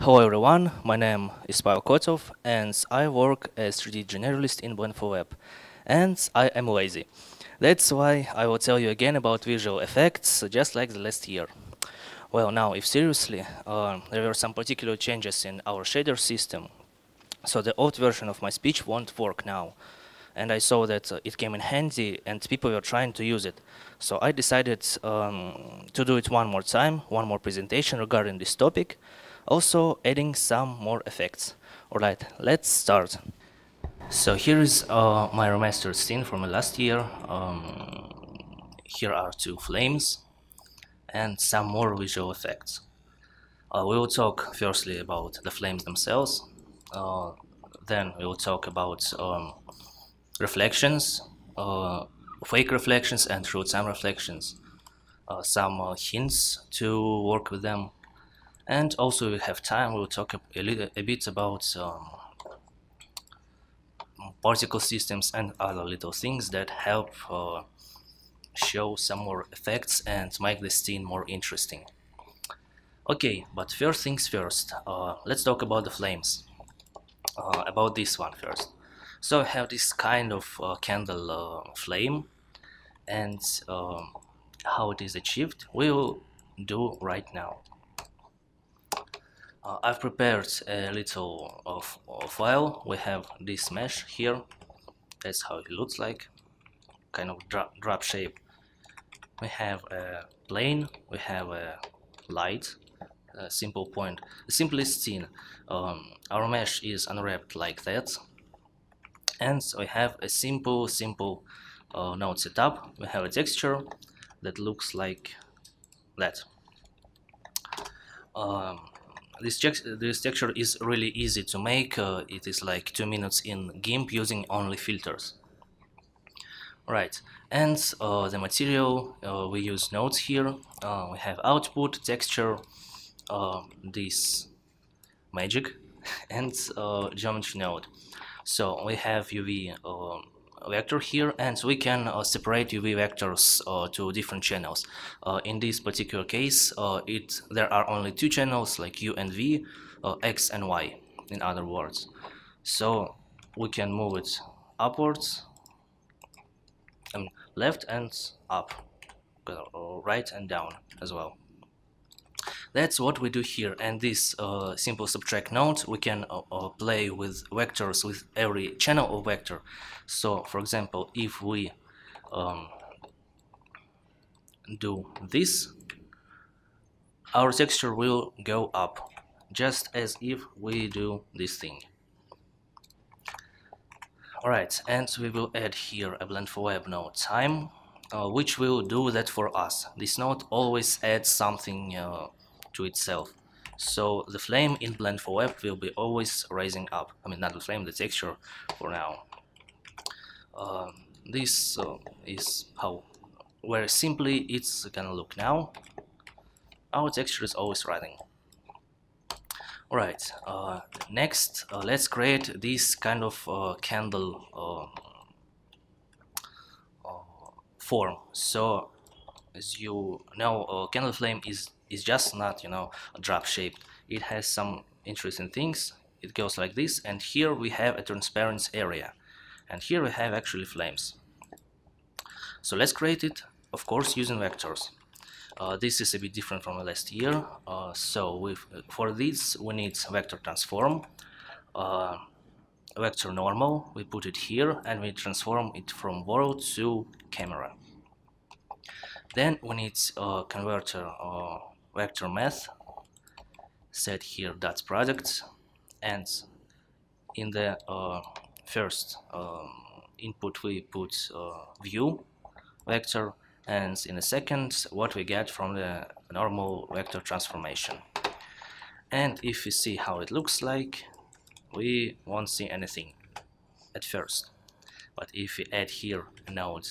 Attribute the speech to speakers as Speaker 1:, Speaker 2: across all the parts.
Speaker 1: Hello everyone, my name is Pavel Kotov and I work as 3D generalist in Blend4Web. And I am lazy. That's why I will tell you again about visual effects, just like the last year. Well, now, if seriously, there were some particular changes in our shader system, so the old version of my speech won't work now. And I saw that it came in handy and people were trying to use it. So I decided to do it one more time, one more presentation regarding this topic, also adding some more effects. Alright, let's start. So here is my remastered scene from last year. Here are two flames and some more visual effects. We will talk firstly about the flames themselves, then we will talk about reflections, fake reflections and true-time reflections, some hints to work with them, and also if we have time we'll talk a bit about particle systems and other little things that help show some more effects and make the scene more interesting. Okay, but first things first, let's talk about the flames. About this one first. So I have this kind of candle flame, and how it is achieved we'll do right now. I've prepared a little file. We have this mesh here. That's how it looks like, kind of drop shape. We have a plane, we have a light, a simple point, the simplest scene. Our mesh is unwrapped like that, and we have a simple node setup. We have a texture that looks like that. This texture is really easy to make. It is like 2 minutes in GIMP using only filters. Right, and the material, we use nodes here. We have output, texture, this magic, and geometry node. So we have UV vector here, and we can separate UV vectors to different channels. In this particular case, there are only two channels, like U and V, X and Y, in other words. So we can move it upwards, left and up, right and down as well. That's what we do here, and this simple subtract node, we can play with vectors with every channel of vector. So for example, if we do this, our texture will go up, just as if we do this thing. Alright, and we will add here a Blend4Web node time, which will do that for us. This node always adds something to itself. So the flame in Blend4Web will be always rising up. I mean, not the flame, the texture for now. This is how very simply it's gonna look now. Our texture is always rising. Alright, next let's create this kind of candle form. So as you know, candle flame is just not, a drop shape. It has some interesting things. It goes like this, and here we have a transparency area, and here we have actually flames. So let's create it, of course, using vectors. This is a bit different from last year. For this we need vector transform, vector normal, we put it here, and we transform it from world to camera. Then we need converter vector math, set here dot product, and in the first input we put view vector, and in a second what we get from the normal vector transformation. And if we see how it looks like, we won't see anything at first, but if we add here a node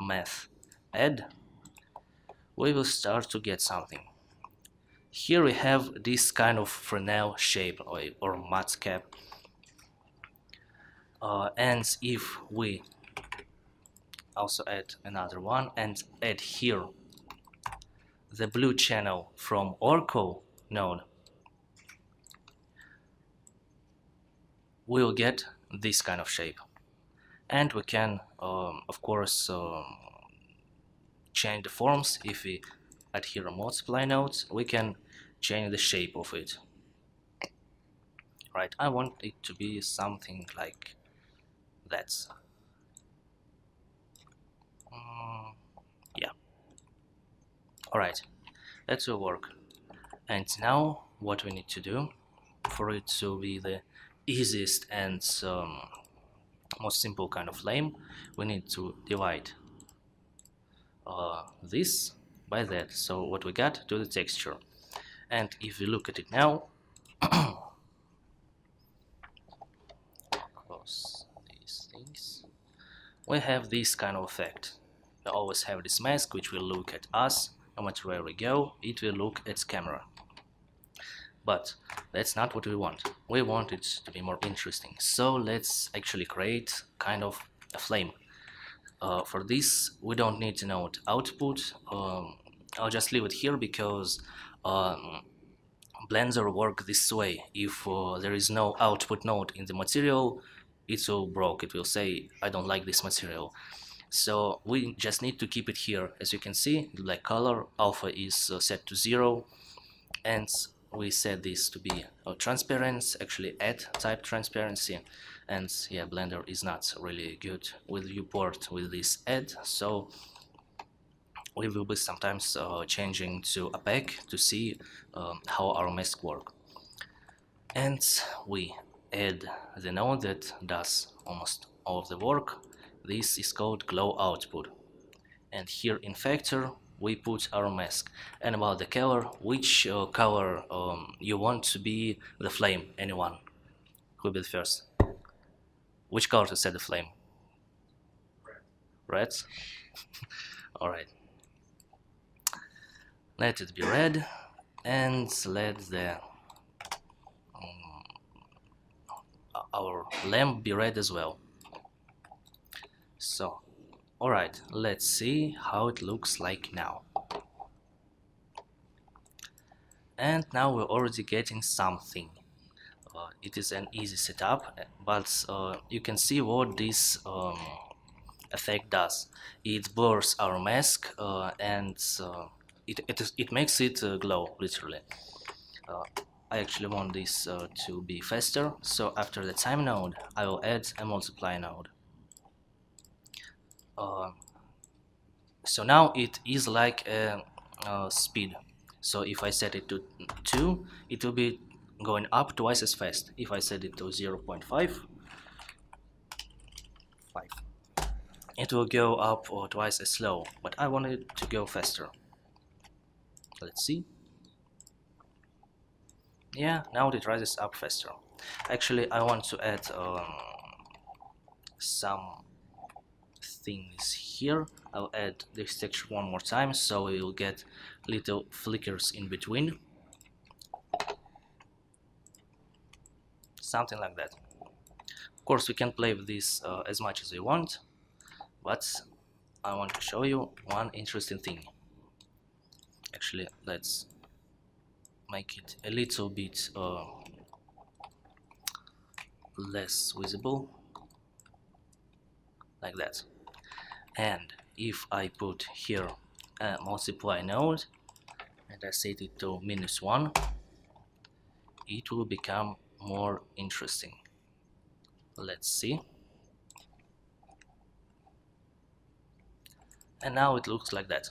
Speaker 1: math add, we will start to get something. Here we have this kind of Fresnel shape or matte cap, and if we also add another one and add here the blue channel from Oracle node, we will get this kind of shape. And we can of course change the forms. If we add here a multiply node, we can change the shape of it. Right, I want it to be something like that. Yeah. Alright, that will work. And now what we need to do for it to be the easiest and most simple kind of flame, we need to divide this by that. So what we got to the texture. And if we look at it now, close these things, we have this kind of effect. We always have this mask which will look at us, no matter where we go, it will look at camera. But that's not what we want. We want it to be more interesting. So let's actually create kind of a flame. For this, we don't need to node output. I'll just leave it here because Blender works this way. If there is no output node in the material, it will broke. It will say, I don't like this material. So we just need to keep it here. As you can see, the black color alpha is set to 0, and we set this to be transparent, actually add type transparency. And yeah, Blender is not really good with viewport with this add, so we will be sometimes changing to opaque to see how our mask work. And we add the node that does almost all of the work. This is called glow output, and here in factor we put our mask. And about the color, which color you want to be the flame? Anyone? Who will be the first? Which color to set the flame? Red? Alright. Let it be red, and let the our lamp be red as well. So, alright, let's see how it looks like now. And now we're already getting something. It is an easy setup, but you can see what this effect does. It blurs our mask and it makes it glow, literally. I actually want this to be faster, so after the time node I will add a multiply node. So now it is like a speed. So if I set it to 2, it will be going up twice as fast. If I set it to 0.5, it will go up twice as slow, but I want it to go faster. Let's see. Yeah, now it rises up faster. Actually, I want to add some things here. I'll add this texture one more time so we will get little flickers in between. Something like that. Of course, we can play with this as much as we want, but I want to show you one interesting thing. Actually, let's make it a little bit less visible, like that. And if I put here a multiply node and I set it to -1, it will become more interesting. Let's see. And now it looks like that.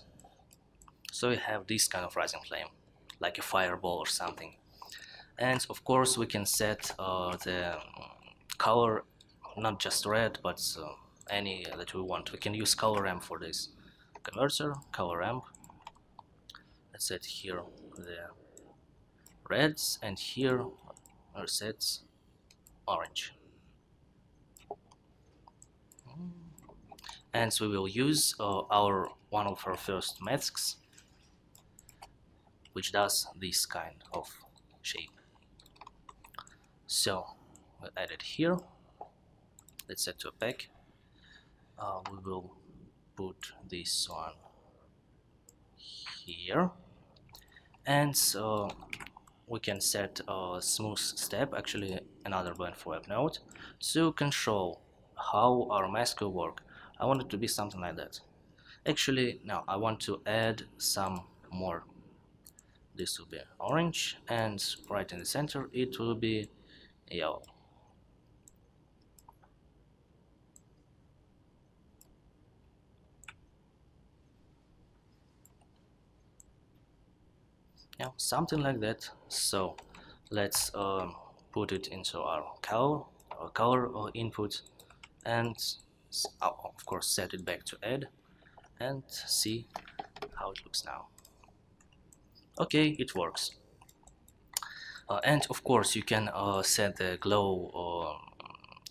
Speaker 1: So we have this kind of rising flame, like a fireball or something. And of course we can set the color, not just red, but any that we want. We can use color ramp for this. Converter, color ramp. Let's set here the reds, and here are sets orange. And so we will use one of our first masks, which does this kind of shape. So we'll add it here. Let's set to opaque. We will put this one here, and so we can set a smooth step, actually another Blend4Web node, to control how our mask will work. I want it to be something like that. Actually, now I want to add some more. This will be orange, and right in the center it will be yellow. Yeah, something like that. So let's put it into our color input, and of course set it back to add, and see how it looks now. Okay, it works. And of course you can set the glow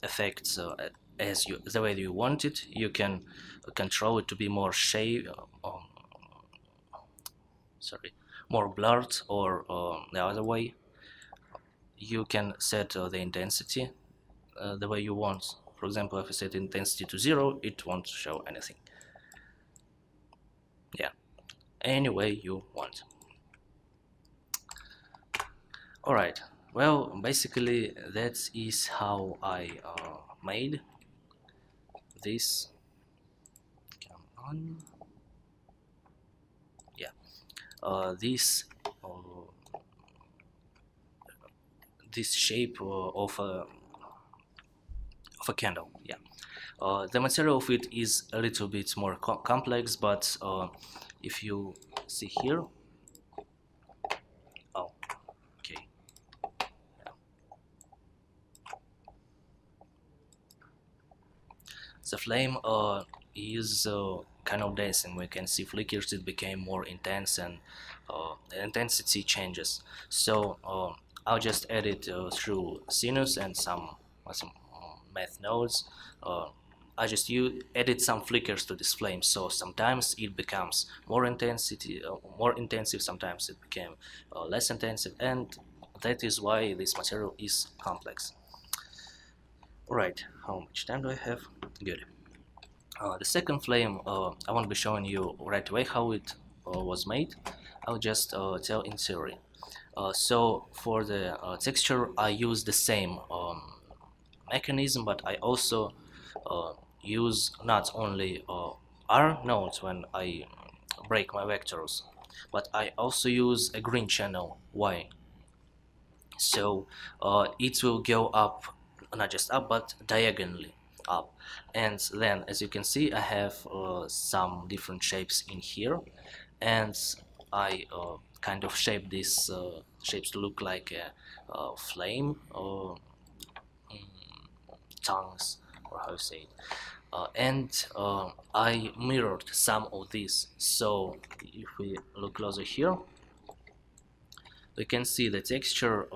Speaker 1: effects as the way you want it. You can control it to be more more blurred, or the other way. You can set the intensity the way you want. For example, if you set intensity to 0, it won't show anything. Yeah, any way you want. Alright, well, basically that is how I made this. Come on. Yeah, this shape of a candle. Yeah, the material of it is a little bit more complex, but if you see here, oh, okay, the flame is kind of dancing. We can see flickers. It became more intense, and the intensity changes. So I'll just add it through sinus and some math nodes. I just added some flickers to this flame, so sometimes it becomes more intensive, sometimes it became less intensive, and that is why this material is complex. Alright, how much time do I have? Good. The second flame, I won't be showing you right away how it was made. I'll just tell in theory. So for the texture, I use the same mechanism, but I also use not only R nodes when I break my vectors, but I also use a green channel Y. So it will go up, not just up, but diagonally up. And then, as you can see, I have some different shapes in here, and I kind of shape these shapes to look like a flame or tongues, or how you say it. And I mirrored some of these. So if we look closer here, we can see the texture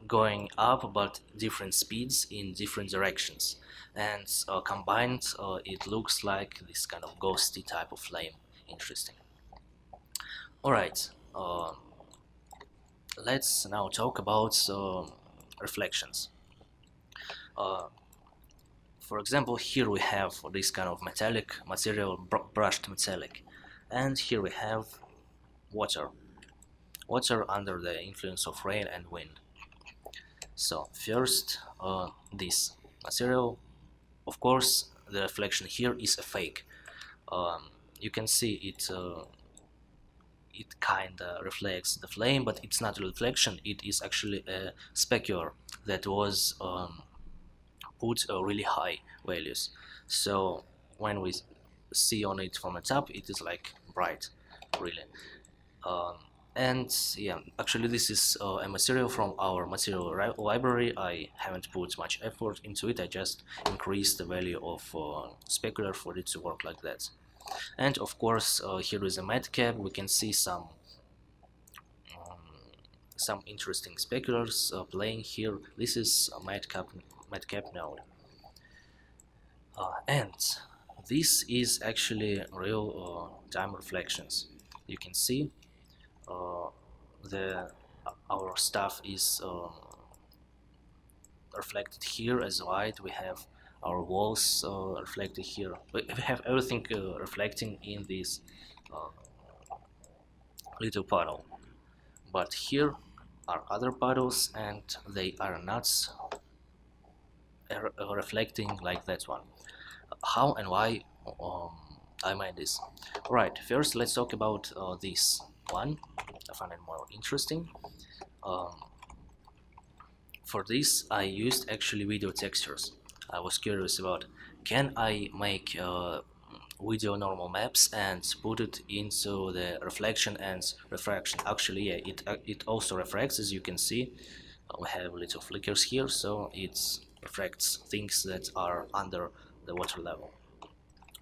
Speaker 1: going up, but different speeds in different directions, and combined it looks like this kind of ghosty type of flame. Interesting. Alright, let's now talk about reflections. For example, here we have this kind of metallic material, brushed metallic, and here we have water under the influence of rain and wind. So first, this material, of course the reflection here is a fake. You can see it kinda reflects the flame, but it's not a reflection, it is actually a specular that was put really high values. So when we see on it from the top, it is like bright, really. And yeah, actually this is a material from our material library. I haven't put much effort into it, I just increased the value of specular for it to work like that. And of course here is a madcap. We can see some interesting speculars playing here. This is a madcap node. And this is actually real time reflections. You can see our stuff is reflected here as light. We have our walls reflected here. We have everything reflecting in this little panel. But here are other puddles, and they are not reflecting like that one. How and why I made this? Alright, first let's talk about this one. I find it more interesting. For this I used actually video textures. I was curious about, can I make video normal maps and put it into the reflection and refraction. Actually, yeah, it also refracts, as you can see. We have little flickers here, so it refracts things that are under the water level.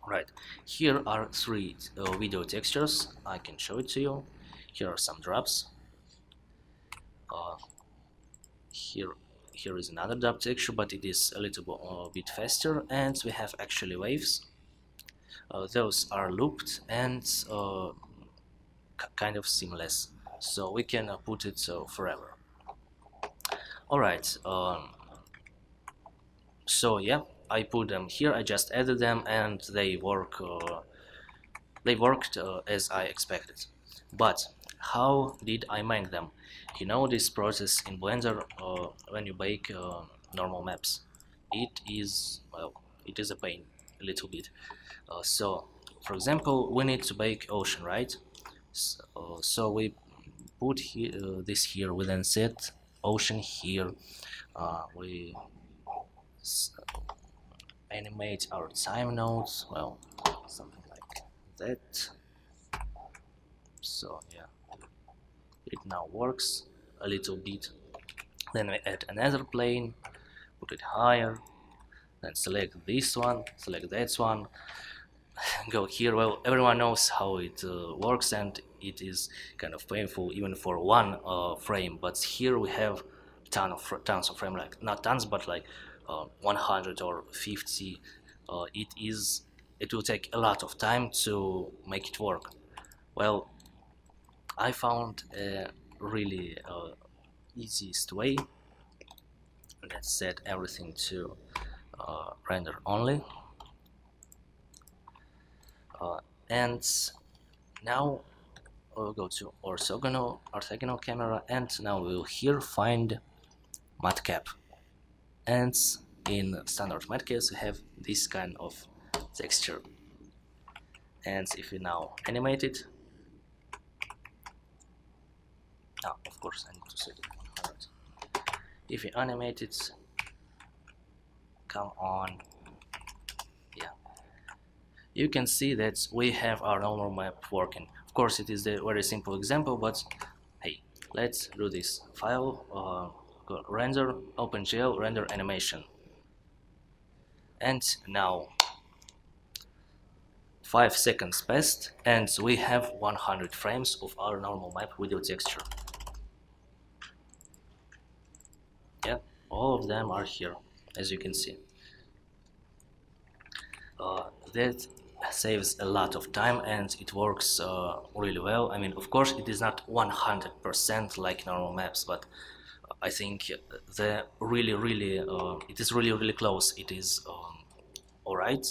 Speaker 1: Right, here are three video textures. I can show it to you. Here are some drops. Here is another drop texture, but it is a little bit faster, and we have actually waves. Those are looped and kind of seamless, so we can put it forever. Alright, so yeah, I put them here. I just added them, and they worked as I expected. But how did I make them? You know this process in Blender when you bake normal maps. It is, well, it is a pain a little bit. So for example, we need to bake ocean, right? So we put this here, we then set ocean here. We animate our time nodes, well, something like that. So yeah, it now works a little bit. Then we add another plane, put it higher, then select this one, select that one, go here. Well, everyone knows how it works, and it is kind of painful even for one frame, but here we have tons of frame, like not tons, but like 100 or 50. It will take a lot of time to make it work. Well, I found a really easiest way. Let's set everything to render only, and now we'll go to orthogonal camera, and now we'll here find matcap, and in standard matcaps we have this kind of texture. And if we now animate it, of course I need to set it 100. If we animate it, come on, yeah, you can see that we have our normal map working. Of course it is a very simple example, but hey, let's do this. File, go render, OpenGL, render animation, and now 5 seconds passed, and we have 100 frames of our normal map video texture. Yeah, all of them are here, as you can see. That saves a lot of time, and it works really well. I mean, of course it is not 100% like normal maps, but I think the it is really close. It is alright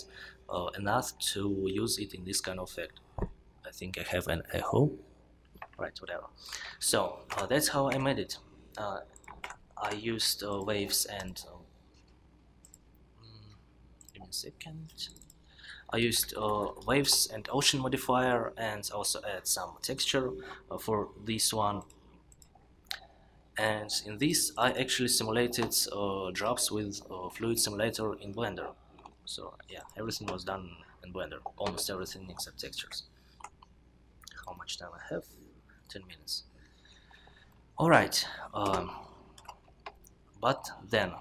Speaker 1: enough to use it in this kind of effect. I think I have an echo, right, whatever. So that's how I made it. I used waves and give me a second. I used waves and ocean modifier, and also add some texture for this one. And in this I actually simulated drops with fluid simulator in Blender. So yeah, everything was done in Blender, almost everything except textures. How much time I have? 10 minutes. Alright, but then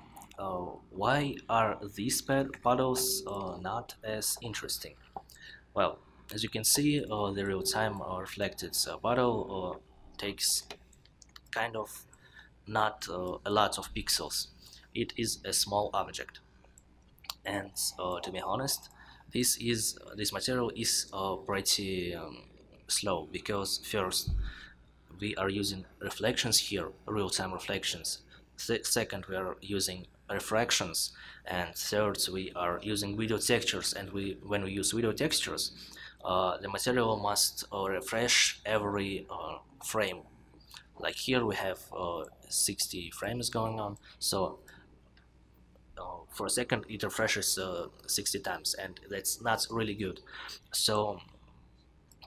Speaker 1: why are these puddles not as interesting? Well, as you can see, the real-time reflected puddle takes kind of not a lot of pixels. It is a small object, and to be honest, this material is pretty slow, because first we are using reflections here, real-time reflections. Second, we are using refractions, and third, we are using video textures. And when we use video textures, the material must refresh every frame. Like here we have 60 frames going on, so for a second it refreshes 60 times, and that's not really good. So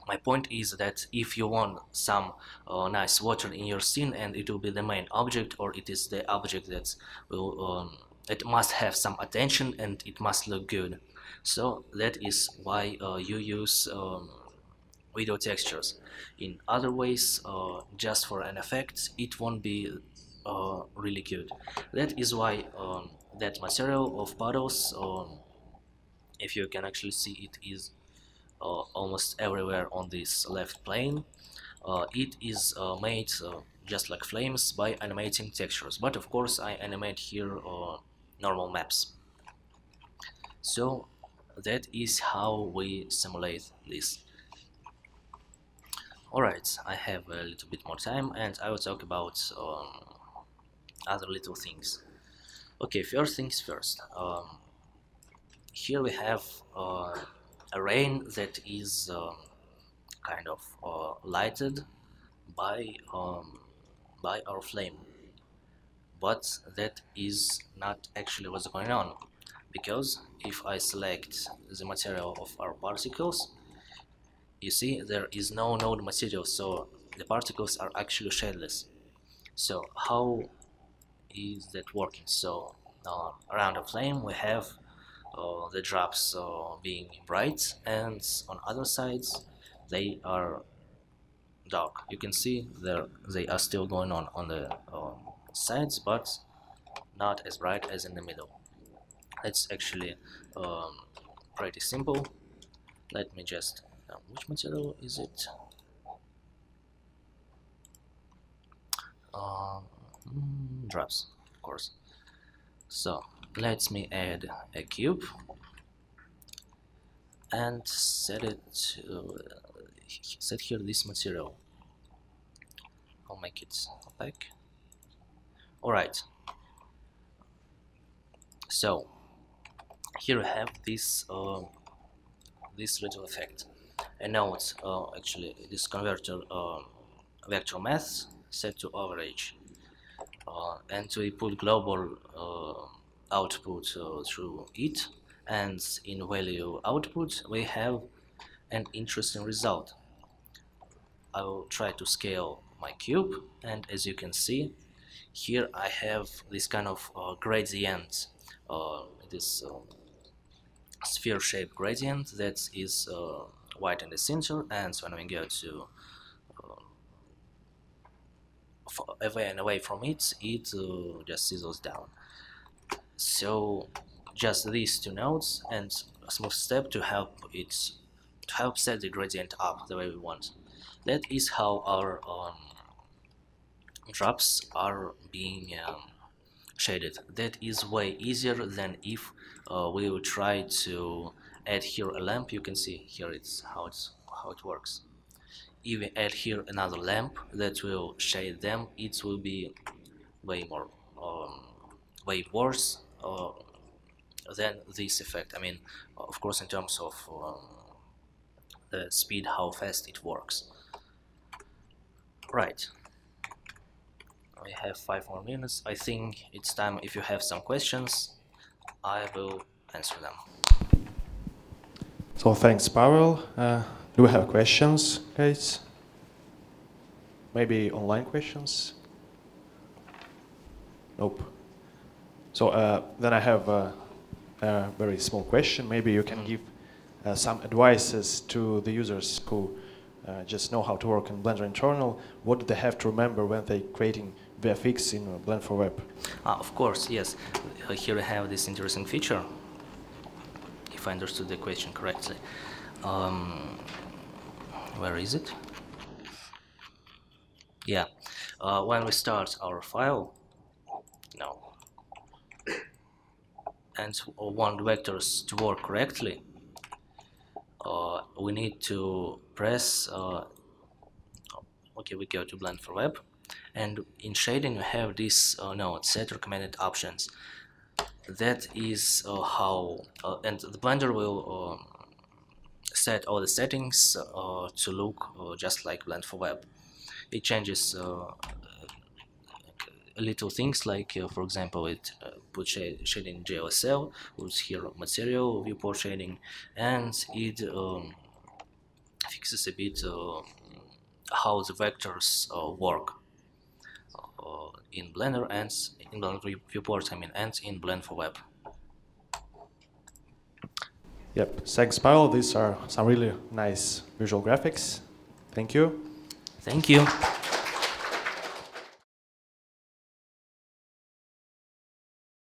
Speaker 1: my point is that if you want some nice water in your scene, and it will be the main object, or it is the object that will it must have some attention and it must look good, so that is why you use video textures. In other ways, just for an effect, it won't be really good. That is why that material of puddles, if you can actually see, it is almost everywhere on this left plane. It is made just like flames by animating textures, but of course I animate here normal maps. So that is how we simulate this. Alright, I have a little bit more time and I will talk about other little things. Okay, first things first. Here we have a rain that is kind of lighted by our flame, but that is not actually what's going on, because if I select the material of our particles, you see there is no node material, so the particles are actually shadeless. So how is that working? So around the flame we have the drops being bright, and on other sides they are dark. You can see they are still going on the sides, but not as bright as in the middle. It's actually pretty simple. Let me just which material is it? Drops, of course. So let me add a cube and set it to set here this material. I'll make it opaque. Alright, so here I have this this little effect. And now it's actually this converter vector math set to average, and we put global output through it, and in value output we have an interesting result. I will try to scale my cube, and as you can see here I have this kind of gradient, this sphere shaped gradient that is white in the center, and when we go to away and away from it, it just sizzles down. So just these two nodes and a smooth step to help set the gradient up the way we want. That is how our drops are being shaded. That is way easier than if we will try to add here a lamp. You can see here it's how it works. If we add here another lamp that will shade them, it will be way more way worse than this effect. I mean, of course, in terms of the speed, how fast it works. Right, we have 5 more minutes. I think it's time. If you have some questions, I will answer them.
Speaker 2: So thanks, Pavel. Do we have questions, guys? Maybe online questions? Nope. So then I have a very small question. Maybe you can give some advices to the users who just know how to work in Blender internal. What do they have to remember when they're creating VFX in Blend4Web?
Speaker 1: Of course, yes. Here I have this interesting feature, if I understood the question correctly. Where is it? Yeah. When we start our file, and want vectors to work correctly, we need to press okay, we go to Blend4Web, and in shading we have this node set recommended options. That is how and the Blender will set all the settings to look just like Blend4Web. It changes little things like, for example, it puts shading JLSL with here material viewport shading, and it fixes a bit how the vectors work in Blender and in Blender viewport, and in Blend4Web.
Speaker 2: Yep, thanks, Pavel. These are some really nice visual graphics. Thank you.
Speaker 1: Thank you.